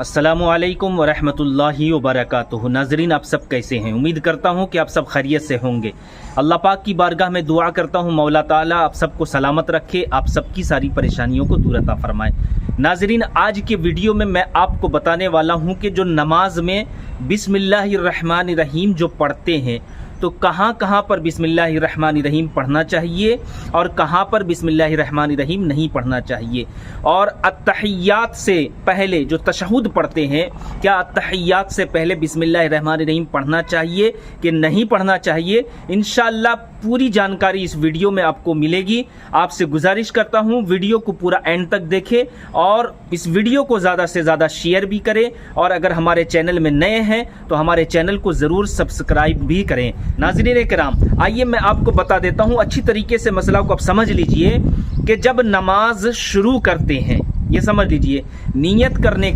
अस्सलामुअलैकुम वरहमतुल्लाहि वबरकातुहू। नाजरीन, आप सब कैसे हैं? उम्मीद करता हूं कि आप सब खैरियत से होंगे। अल्लाह पाक की बारगाह में दुआ करता हूं मौला ताला आप सबको सलामत रखे, आप सबकी सारी परेशानियों को दूर अता फरमाए। नाजरीन, आज के वीडियो में मैं आपको बताने वाला हूं कि जो नमाज में बिस्मिल्लाहिर्रहमानिर्रहीम जो पढ़ते हैं तो कहाँ कहाँ पर बिस्मिल्लाहिर्रहमानिर्रहीम पढ़ना चाहिए और कहाँ पर बिस्मिल्लाहिर्रहमानिर्रहीम नहीं पढ़ना चाहिए। और अत्तहियात से पहले जो तशहुद पढ़ते हैं, क्या अत्तहियात से पहले बिस्मिल्लाहिर्रहमानिर्रहीम पढ़ना चाहिए कि नहीं पढ़ना चाहिए, इंशाअल्लाह पूरी जानकारी इस वीडियो में आपको मिलेगी। आपसे गुजारिश करता हूँ वीडियो को पूरा एंड तक देखें और इस वीडियो को ज़्यादा से ज़्यादा शेयर भी करें, और अगर हमारे चैनल में नए हैं तो हमारे चैनल को ज़रूर सब्सक्राइब भी करें। नाज़रीन किराम, आइए मैं आपको बता देता हूँ अच्छी तरीके से मसला को आप समझ लीजिए कि जब नमाज शुरू करते हैं, ये समझ लीजिए, नियत करने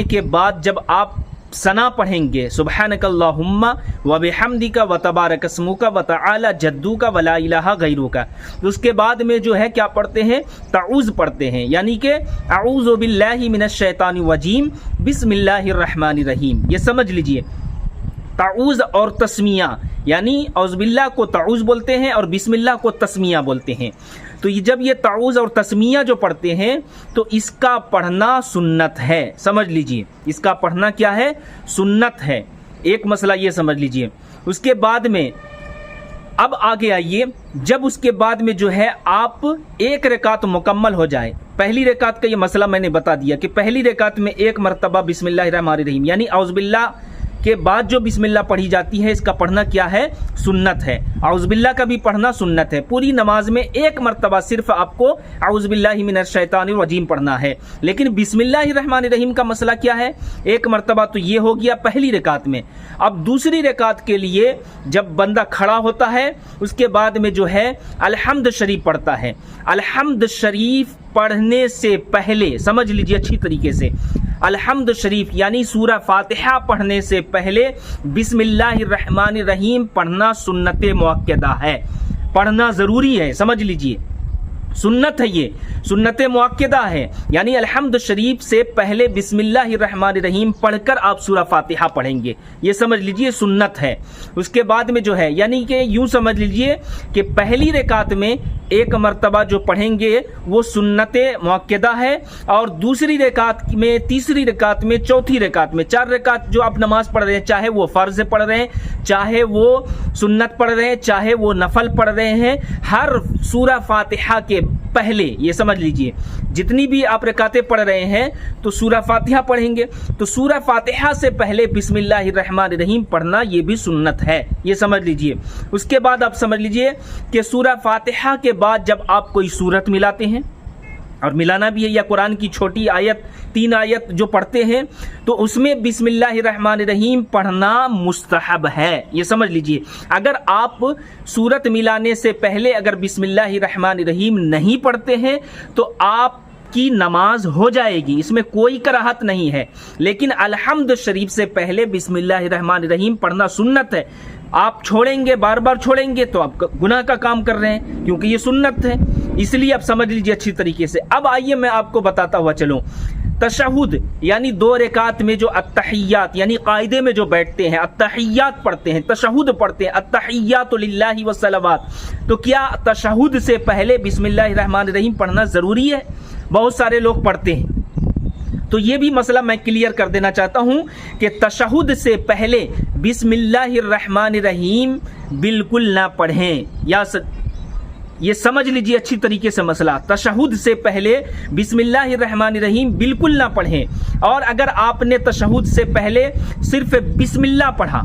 के बाद जब आप सना पढ़ेंगे सुब्हानकल्लाहुम्मा व बिहम्दिका व तबारक अस्मुका व तआला जद्दुका व ला इलाहा गैरुका, तो उसके बाद में जो है क्या पढ़ते हैं, ताऊज़ पढ़ते हैं, यानी कि अऊज़ु बिल्लाहि मिनश शैतानिर रजीम बिस्मिल्लाहिर्रहमानिर्रहीम। ये समझ लीजिए, ताऊज़ और तस्मिया, यानी औज़बिल्लाह को ताऊज़ बोलते हैं और बिस्मिल्लाह को तस्मिया बोलते हैं। तो ये जब ये ताऊज़ और तस्मिया जो पढ़ते हैं तो इसका पढ़ना सुन्नत है। समझ लीजिए, इसका पढ़ना क्या है, सुन्नत है। एक मसला ये समझ लीजिए। उसके बाद में अब आगे आइए, जब उसके बाद में जो है आप एक रकात मुकम्मल हो जाए, पहली रकात का ये मसला मैंने बता दिया कि पहली रकात में एक मरतबा बिस्मिल्लाहिर्रहमानिर्रहीम यानी औज़बिल्लाह के बाद जो बिस्मिल्लाह पढ़ी जाती है, इसका पढ़ना क्या है, सुन्नत है। औज़बिल्लाह का भी पढ़ना सुन्नत है। पूरी नमाज में एक मरतबा सिर्फ आपको औज़ुबिल्लाहि मिनश शैतानिर रजीम पढ़ना है। लेकिन बिस्मिल्लाहिर्रहमानिर्रहीम का मसला क्या है, एक मरतबा तो ये हो गया पहली रकात में। अब दूसरी रकात के लिए जब बंदा खड़ा होता है उसके बाद में जो है अलहम्द शरीफ पढ़ता है। अलहम्द शरीफ पढ़ने से पहले समझ लीजिए अच्छी तरीके से, अलहम्द शरीफ यानी सूरह फातिहा पढ़ने से पहले बिस्मिल्लाहिर्रहमानिर्रहीम पढ़ना सुन्नत मुअक्कदा है, पढ़ना ज़रूरी है। समझ लीजिए, सुन्नत है, ये सुन्नत मुअक्कदा है, यानी अलहम्द शरीफ से पहले बिस्मिल्लाहिर्रहमानिर्रहीम पढ़कर आप सूरह फातिहा पढ़ेंगे, ये समझ लीजिए सुन्नत है। उसके बाद में जो है, यानी कि यूं समझ लीजिए कि पहली रकात में एक मरतबा जो पढ़ेंगे वो सुन्नत मुअक्कदा है, और दूसरी रकात में, तीसरी रकात में, चौथी रकात में, 4 रकात जो आप नमाज पढ़ रहे हैं, चाहे वो फ़र्ज पढ़ रहे हैं, चाहे वो सुन्नत पढ़ रहे हैं, चाहे वो नफल पढ़ रहे हैं, हर सूरह फातिहा के पहले, ये समझ लीजिए, जितनी भी आप रकातें पढ़ रहे हैं तो सूरह फातिहा पढ़ेंगे, तो सूरह फातिहा से पहले बिस्मिल्लाहिर्रहमानिर्रहीम पढ़ना ये भी सुन्नत है, ये समझ लीजिए। उसके बाद आप समझ लीजिए कि सूरह फातिहा के बाद जब आप कोई सूरत मिलाते हैं, और मिलाना भी है, या कुरान की छोटी आयत 3 आयत जो पढ़ते हैं तो उसमें बिस्मिल्लाहिर्रहमानिर्रहीम पढ़ना मुस्तहब है, ये समझ लीजिए। अगर आप सूरत मिलाने से पहले अगर बिस्मिल्लाहिर्रहमानिर्रहीम नहीं पढ़ते हैं तो आप की नमाज हो जाएगी, इसमें कोई कराहत नहीं है। लेकिन अलहम्द शरीफ से पहले बिस्मिल्लाहिर्रहमानिर्रहीम पढ़ना सुन्नत है। आप छोड़ेंगे, बार बार छोड़ेंगे तो आप गुनाह का काम कर रहे हैं, क्योंकि ये सुन्नत है, इसलिए आप समझ लीजिए अच्छी तरीके से। अब आइए मैं आपको बताता हुआ चलूं, तशहुद यानी 2 रकात में जो अत्तहियात यानी कायदे में जो बैठते हैं, अत्तहियात पढ़ते हैं, तशहुद पढ़ते हैं, अत्तहियातु लिल्लाहि वस्सलावात, तो क्या तशहुद से पहले बिस्मिल्लाहिर्रहमानिर्रहीम पढ़ना ज़रूरी है? बहुत सारे लोग पढ़ते हैं, तो ये भी मसला मैं क्लियर कर देना चाहता हूं कि तशहुद से पहले बिस्मिल्लाहिर्रहमानिर्रहीम बिल्कुल ना पढ़ें, या ये समझ लीजिए अच्छी तरीके से मसला, तशहुद से पहले बिस्मिल्लाहिर्रहमानिर्रहीम बिल्कुल ना पढ़ें। और अगर आपने तशहुद से पहले सिर्फ बिस्मिल्लाह पढ़ा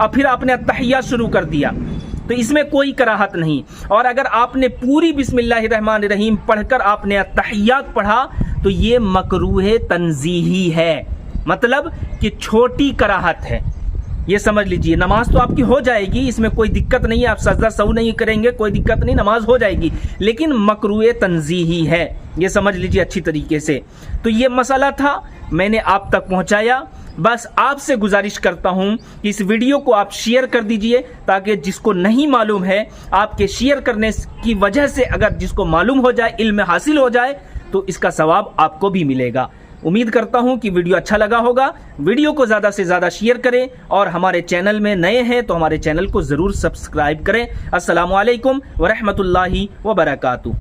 और फिर आपने अत्तहियात शुरू कर दिया तो इसमें कोई कराहत नहीं। और अगर आपने पूरी बिस्मिल्लाहिर्रहमानिर्रहीम पढ़कर आपने अत्तहियात पढ़ा तो ये मकरूह तंजीही है, मतलब कि छोटी कराहत है, ये समझ लीजिए। नमाज तो आपकी हो जाएगी, इसमें कोई दिक्कत नहीं है, आप सजदा सहू नहीं करेंगे, कोई दिक्कत नहीं, नमाज हो जाएगी, लेकिन मकरूह तंजीही है, ये समझ लीजिए अच्छी तरीके से। तो ये मसला था, मैंने आप तक पहुंचाया। बस आपसे गुजारिश करता हूं कि इस वीडियो को आप शेयर कर दीजिए, ताकि जिसको नहीं मालूम है, आपके शेयर करने की वजह से अगर जिसको मालूम हो जाए, इल्म हासिल हो जाए, تو اس کا ثواب آپ کو بھی ملے گا۔ امید کرتا ہوں کہ ویڈیو اچھا لگا ہوگا۔ ویڈیو کو زیادہ سے زیادہ شیئر کریں، اور ہمارے چینل میں نئے ہیں تو ہمارے چینل کو ضرور سبسکرائب کریں۔ السلام علیکم ورحمۃ اللہ وبرکاتہ۔